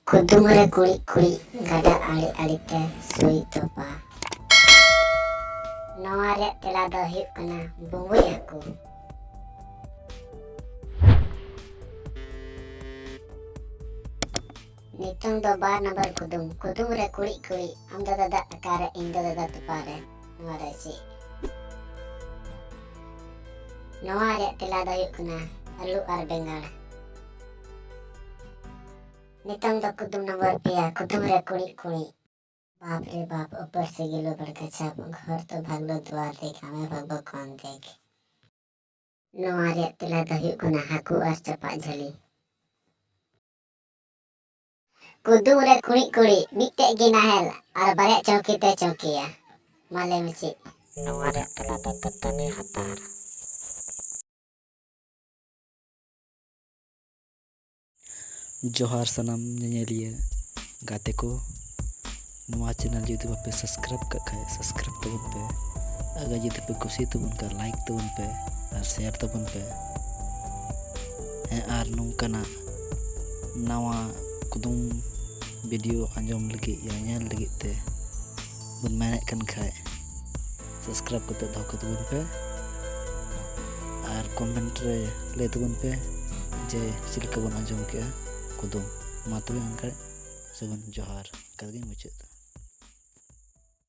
kudum re kuli kuli gada ali ali te sui topa. Noa re tela do huyuk kana bumbuy aku. Nitong do bar number kudum re kuli kuli am do dada akare ing do dada topa re noa re si. Noa re tela do huyuk kana alu ar bengal. Nitong do kudum number pia kudum re kuli kuli. बाप रे बाप ऊपर से गिलो बड़का छाप घर तो भागलो द्वार देख हमें भागबो कौन देख नोआरे तिला दही कुना हाकू और चपा झली कुदुम रे कुड़ी कुड़ी मिट्टे गिना है और बड़े चौकी ते चौकिया माले मिची नोआरे तिला दतनी हतार जोहार सनम nyanyeliya गाते को नवा चैनल जुदी पे सब्सक्राइब कर खाए सब्सक्राइब तबन पे अगर जुदी पे कुछ तबन का लाइक तबन पे और शेयर तबन पे और नौकना नवा कुदुम वीडियो आंजम लगी या ñel लगी ते बन मेने कन खाए सब्सक्राइब करते दो तबन पे और कमेंट रे ले तबन पे जे चिलका बन आंजम के कुदुम मा तबे अनका सगन जोहार करगी मुचाद